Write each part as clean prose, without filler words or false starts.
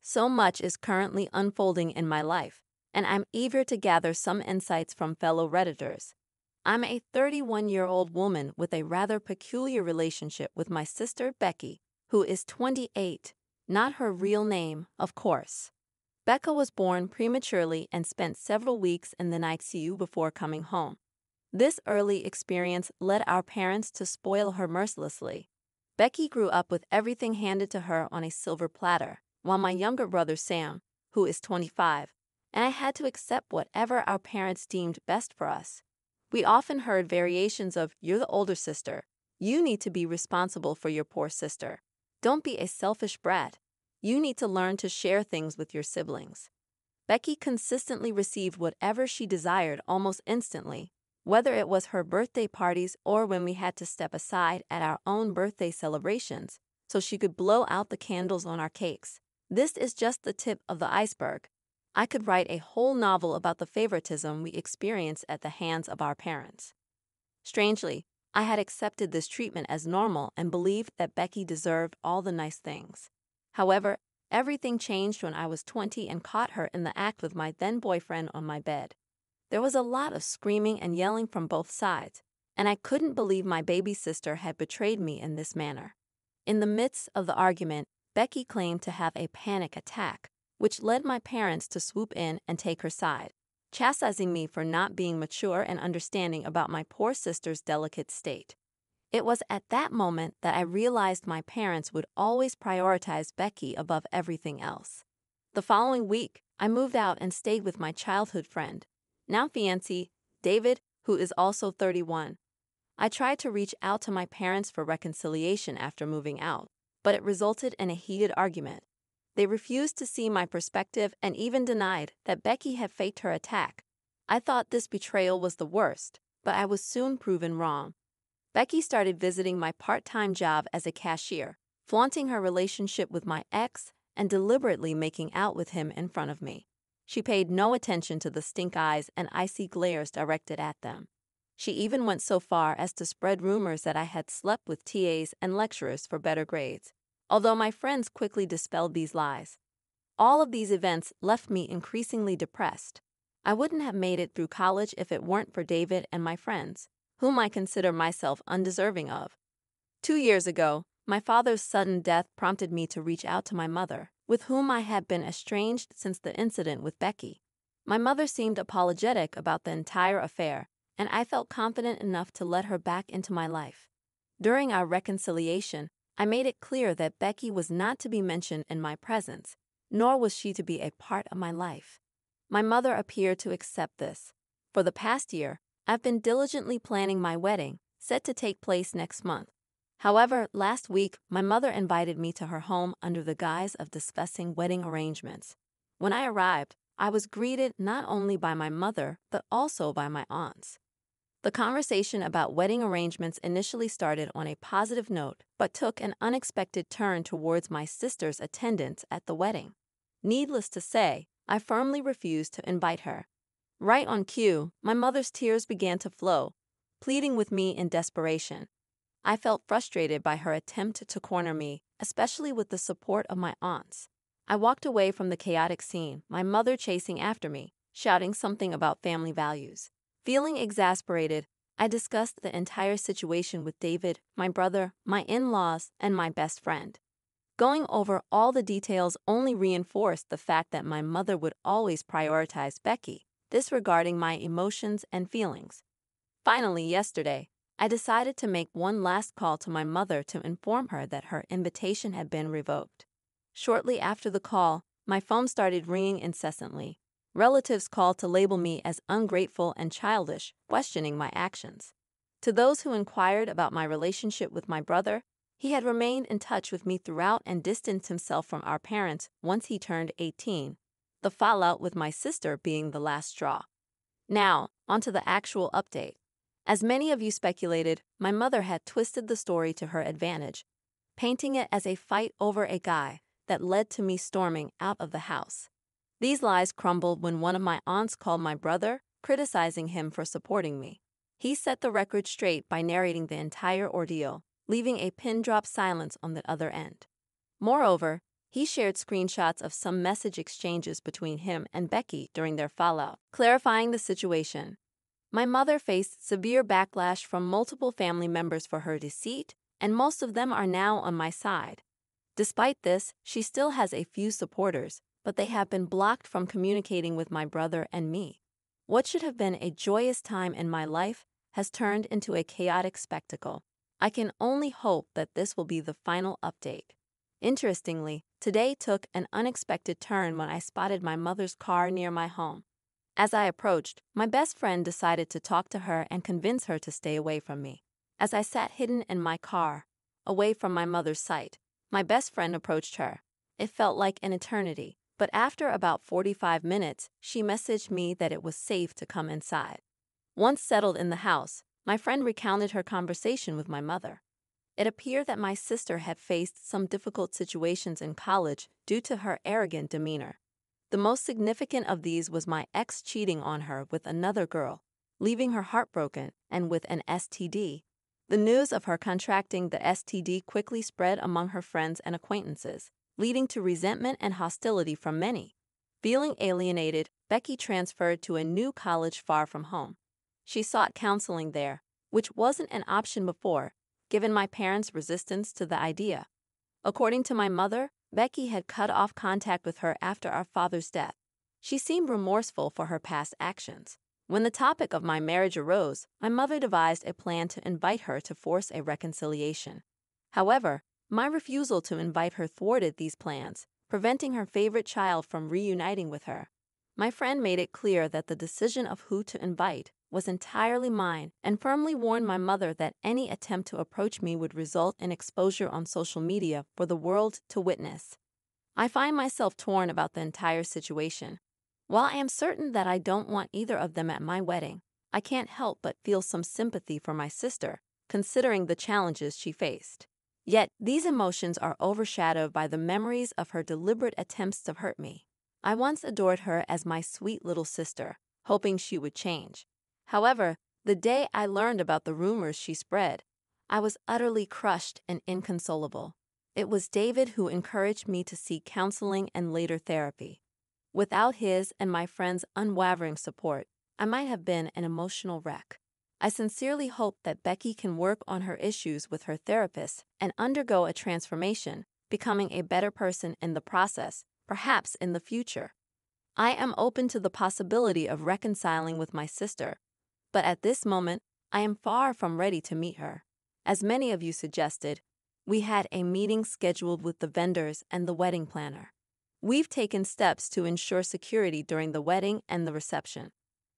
So much is currently unfolding in my life, and I'm eager to gather some insights from fellow Redditors. I'm a 31-year-old woman with a rather peculiar relationship with my sister Becky, who is 28, not her real name, of course. Becca was born prematurely and spent several weeks in the ICU before coming home. This early experience led our parents to spoil her mercilessly. Becky grew up with everything handed to her on a silver platter, while my younger brother Sam, who is 25, and I had to accept whatever our parents deemed best for us. We often heard variations of, "You're the older sister. You need to be responsible for your poor sister. Don't be a selfish brat. You need to learn to share things with your siblings." Becky consistently received whatever she desired almost instantly, whether it was her birthday parties or when we had to step aside at our own birthday celebrations so she could blow out the candles on our cakes. This is just the tip of the iceberg. I could write a whole novel about the favoritism we experienced at the hands of our parents. Strangely, I had accepted this treatment as normal and believed that Becky deserved all the nice things. However, everything changed when I was 20 and caught her in the act with my then-boyfriend on my bed. There was a lot of screaming and yelling from both sides, and I couldn't believe my baby sister had betrayed me in this manner. In the midst of the argument, Becky claimed to have a panic attack, which led my parents to swoop in and take her side, chastising me for not being mature and understanding about my poor sister's delicate state. It was at that moment that I realized my parents would always prioritize Becky above everything else. The following week, I moved out and stayed with my childhood friend, now fiancé, David, who is also 31. I tried to reach out to my parents for reconciliation after moving out, but it resulted in a heated argument. They refused to see my perspective and even denied that Becky had faked her attack. I thought this betrayal was the worst, but I was soon proven wrong. Becky started visiting my part-time job as a cashier, flaunting her relationship with my ex and deliberately making out with him in front of me. She paid no attention to the stink eyes and icy glares directed at them. She even went so far as to spread rumors that I had slept with TAs and lecturers for better grades, although my friends quickly dispelled these lies. All of these events left me increasingly depressed. I wouldn't have made it through college if it weren't for David and my friends, whom I consider myself undeserving of. 2 years ago, my father's sudden death prompted me to reach out to my mother, with whom I had been estranged since the incident with Becky. My mother seemed apologetic about the entire affair, and I felt confident enough to let her back into my life. During our reconciliation, I made it clear that Becky was not to be mentioned in my presence, nor was she to be a part of my life. My mother appeared to accept this. For the past year, I've been diligently planning my wedding, set to take place next month. However, last week, my mother invited me to her home under the guise of discussing wedding arrangements. When I arrived, I was greeted not only by my mother, but also by my aunts. The conversation about wedding arrangements initially started on a positive note, but took an unexpected turn towards my sister's attendance at the wedding. Needless to say, I firmly refused to invite her. Right on cue, my mother's tears began to flow, pleading with me in desperation. I felt frustrated by her attempt to corner me, especially with the support of my aunts. I walked away from the chaotic scene, my mother chasing after me, shouting something about family values. Feeling exasperated, I discussed the entire situation with David, my brother, my in-laws, and my best friend. Going over all the details only reinforced the fact that my mother would always prioritize Becky, disregarding my emotions and feelings. Finally, yesterday, I decided to make one last call to my mother to inform her that her invitation had been revoked. Shortly after the call, my phone started ringing incessantly. Relatives called to label me as ungrateful and childish, questioning my actions. To those who inquired about my relationship with my brother, he had remained in touch with me throughout and distanced himself from our parents once he turned 18. The fallout with my sister being the last straw. Now, onto the actual update. As many of you speculated, my mother had twisted the story to her advantage, painting it as a fight over a guy that led to me storming out of the house. These lies crumbled when one of my aunts called my brother, criticizing him for supporting me. He set the record straight by narrating the entire ordeal, leaving a pin-drop silence on the other end. Moreover, He shared screenshots of some message exchanges between him and Becky during their fallout, clarifying the situation. My mother faced severe backlash from multiple family members for her deceit, and most of them are now on my side. Despite this, she still has a few supporters, but they have been blocked from communicating with my brother and me. What should have been a joyous time in my life has turned into a chaotic spectacle. I can only hope that this will be the final update. Interestingly, today took an unexpected turn when I spotted my mother's car near my home. As I approached, my best friend decided to talk to her and convince her to stay away from me. As I sat hidden in my car, away from my mother's sight, my best friend approached her. It felt like an eternity, but after about 45 minutes, she messaged me that it was safe to come inside. Once settled in the house, my friend recounted her conversation with my mother. It appeared that my sister had faced some difficult situations in college due to her arrogant demeanor. The most significant of these was my ex cheating on her with another girl, leaving her heartbroken and with an STD. The news of her contracting the STD quickly spread among her friends and acquaintances, leading to resentment and hostility from many. Feeling alienated, Becky transferred to a new college far from home. She sought counseling there, which wasn't an option before, given my parents' resistance to the idea. According to my mother, Becky had cut off contact with her after our father's death. She seemed remorseful for her past actions. When the topic of my marriage arose, my mother devised a plan to invite her to force a reconciliation. However, my refusal to invite her thwarted these plans, preventing her favorite child from reuniting with her. My friend made it clear that the decision of who to invite was entirely mine and firmly warned my mother that any attempt to approach me would result in exposure on social media for the world to witness. I find myself torn about the entire situation. While I am certain that I don't want either of them at my wedding, I can't help but feel some sympathy for my sister, considering the challenges she faced. Yet, these emotions are overshadowed by the memories of her deliberate attempts to hurt me. I once adored her as my sweet little sister, hoping she would change. However, the day I learned about the rumors she spread, I was utterly crushed and inconsolable. It was David who encouraged me to seek counseling and later therapy. Without his and my friend's unwavering support, I might have been an emotional wreck. I sincerely hope that Becky can work on her issues with her therapist and undergo a transformation, becoming a better person in the process, perhaps in the future. I am open to the possibility of reconciling with my sister, but at this moment, I am far from ready to meet her. As many of you suggested, we had a meeting scheduled with the vendors and the wedding planner. We've taken steps to ensure security during the wedding and the reception.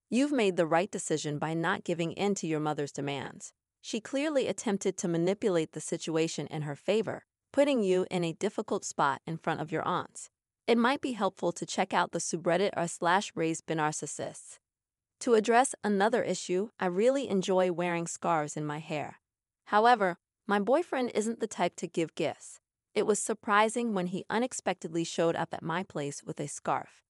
You've made the right decision by not giving in to your mother's demands. She clearly attempted to manipulate the situation in her favor, putting you in a difficult spot in front of your aunts. It might be helpful to check out the subreddit r/raised_narcissists. To address another issue, I really enjoy wearing scarves in my hair. However, my boyfriend isn't the type to give gifts. It was surprising when he unexpectedly showed up at my place with a scarf.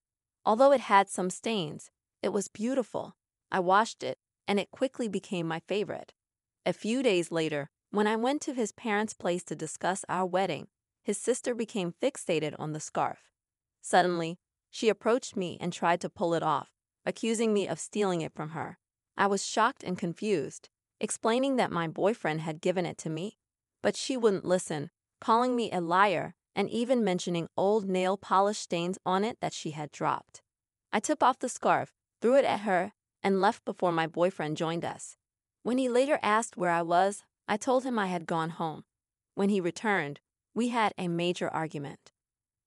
Although it had some stains, it was beautiful. I washed it, and it quickly became my favorite. A few days later, when I went to his parents' place to discuss our wedding, his sister became fixated on the scarf. Suddenly, she approached me and tried to pull it off, accusing me of stealing it from her. I was shocked and confused, explaining that my boyfriend had given it to me. But she wouldn't listen, calling me a liar and even mentioning old nail polish stains on it that she had dropped. I took off the scarf, threw it at her, and left before my boyfriend joined us. When he later asked where I was, I told him I had gone home. When he returned, we had a major argument.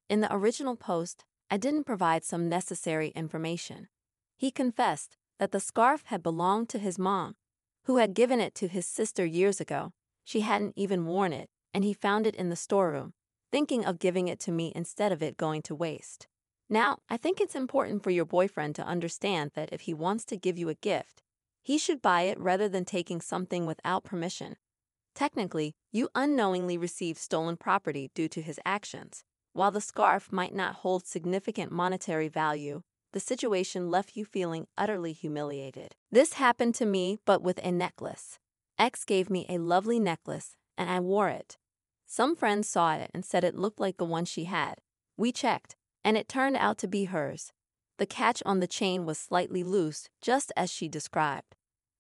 In the original post, I didn't provide some necessary information. He confessed that the scarf had belonged to his mom, who had given it to his sister years ago. She hadn't even worn it, and he found it in the storeroom, thinking of giving it to me instead of it going to waste. Now, I think it's important for your boyfriend to understand that if he wants to give you a gift, he should buy it rather than taking something without permission. Technically, you unknowingly received stolen property due to his actions. While the scarf might not hold significant monetary value, the situation left you feeling utterly humiliated. This happened to me, but with a necklace. X gave me a lovely necklace, and I wore it. Some friends saw it and said it looked like the one she had, We checked, and it turned out to be hers. The catch on the chain was slightly loose, just as she described.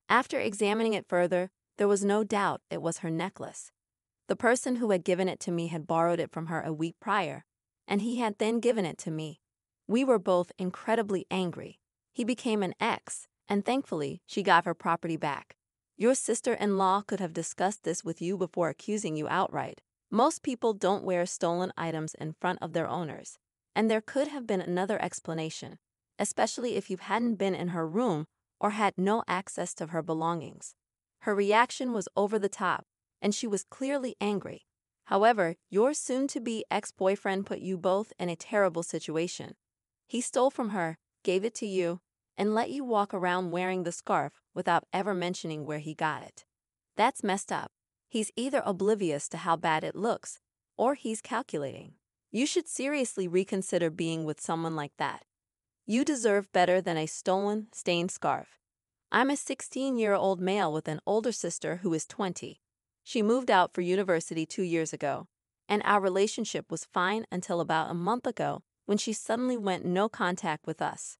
After examining it further, there was no doubt it was her necklace. The person who had given it to me had borrowed it from her a week prior, and he had then given it to me. We were both incredibly angry. He became an ex, and thankfully, she got her property back. Your sister-in-law could have discussed this with you before accusing you outright. Most people don't wear stolen items in front of their owners, and there could have been another explanation, especially if you hadn't been in her room or had no access to her belongings. Her reaction was over the top, and she was clearly angry. However, your soon-to-be ex-boyfriend put you both in a terrible situation. He stole from her, gave it to you, and let you walk around wearing the scarf without ever mentioning where he got it. That's messed up. He's either oblivious to how bad it looks, or he's calculating. You should seriously reconsider being with someone like that. You deserve better than a stolen, stained scarf. I'm a 16-year-old male with an older sister who is 20. She moved out for university 2 years ago, and our relationship was fine until about a month ago when she suddenly went no contact with us.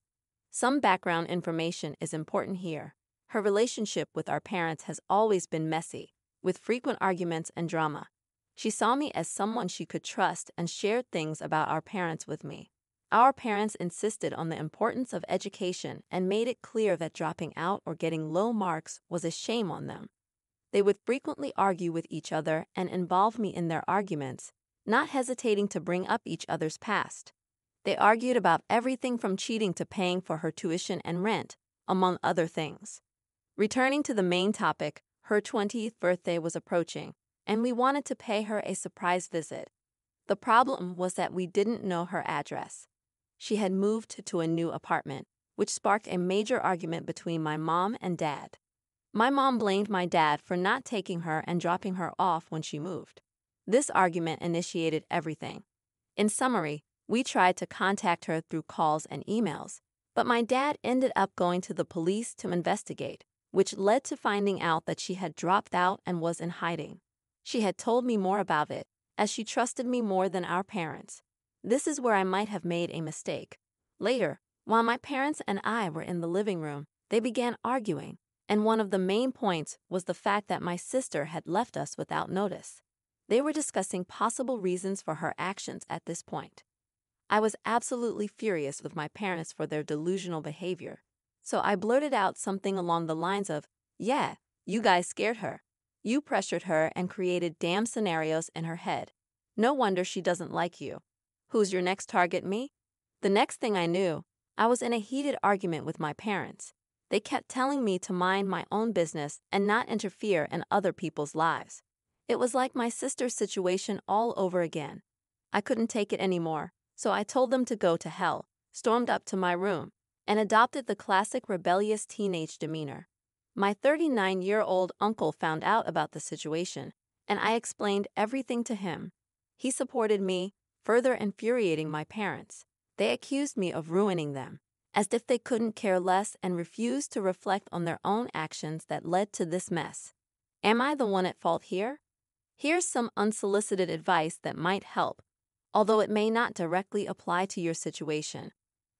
Some background information is important here. Her relationship with our parents has always been messy, with frequent arguments and drama. She saw me as someone she could trust and shared things about our parents with me. Our parents insisted on the importance of education and made it clear that dropping out or getting low marks was a shame on them. They would frequently argue with each other and involve me in their arguments, not hesitating to bring up each other's past. They argued about everything from cheating to paying for her tuition and rent, among other things. Returning to the main topic, her 20th birthday was approaching, and we wanted to pay her a surprise visit. The problem was that we didn't know her address. She had moved to a new apartment, which sparked a major argument between my mom and dad. My mom blamed my dad for not taking her and dropping her off when she moved. This argument initiated everything. In summary, we tried to contact her through calls and emails, but my dad ended up going to the police to investigate, which led to finding out that she had dropped out and was in hiding. She had told me more about it, as she trusted me more than our parents. This is where I might have made a mistake. Later, while my parents and I were in the living room, they began arguing, and one of the main points was the fact that my sister had left us without notice. They were discussing possible reasons for her actions at this point. I was absolutely furious with my parents for their delusional behavior, so I blurted out something along the lines of, "Yeah, you guys scared her. You pressured her and created damn scenarios in her head. No wonder she doesn't like you. Who's your next target, me?" The next thing I knew, I was in a heated argument with my parents. They kept telling me to mind my own business and not interfere in other people's lives. It was like my sister's situation all over again. I couldn't take it anymore, so I told them to go to hell, stormed up to my room, and adopted the classic rebellious teenage demeanor. My 39-year-old uncle found out about the situation, and I explained everything to him. He supported me, further infuriating my parents. They accused me of ruining them, as if they couldn't care less, and refused to reflect on their own actions that led to this mess. Am I the one at fault here? Here's some unsolicited advice that might help, although it may not directly apply to your situation.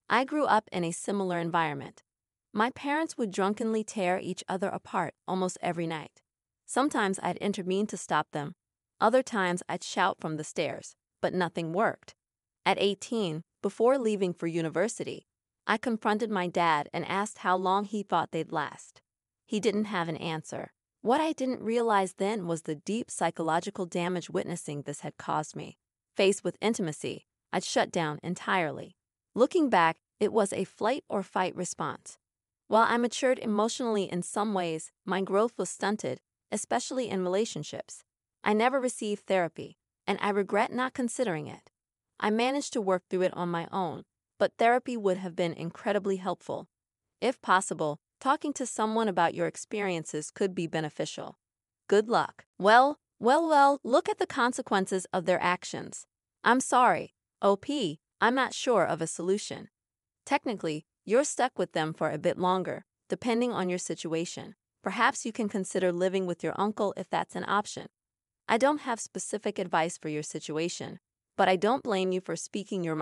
I grew up in a similar environment. My parents would drunkenly tear each other apart almost every night. Sometimes I'd intervene to stop them. Other times I'd shout from the stairs, but nothing worked. At 18, before leaving for university, I confronted my dad and asked how long he thought they'd last. He didn't have an answer. What I didn't realize then was the deep psychological damage witnessing this had caused me. Faced with intimacy, I'd shut down entirely. Looking back, it was a flight or fight response. While I matured emotionally in some ways, my growth was stunted, especially in relationships. I never received therapy, and I regret not considering it. I managed to work through it on my own, but therapy would have been incredibly helpful. If possible, talking to someone about your experiences could be beneficial. Good luck. Well, look at the consequences of their actions. I'm sorry, OP, I'm not sure of a solution. Technically, you're stuck with them for a bit longer, depending on your situation. Perhaps you can consider living with your uncle if that's an option. I don't have specific advice for your situation, but I don't blame you for speaking your mind.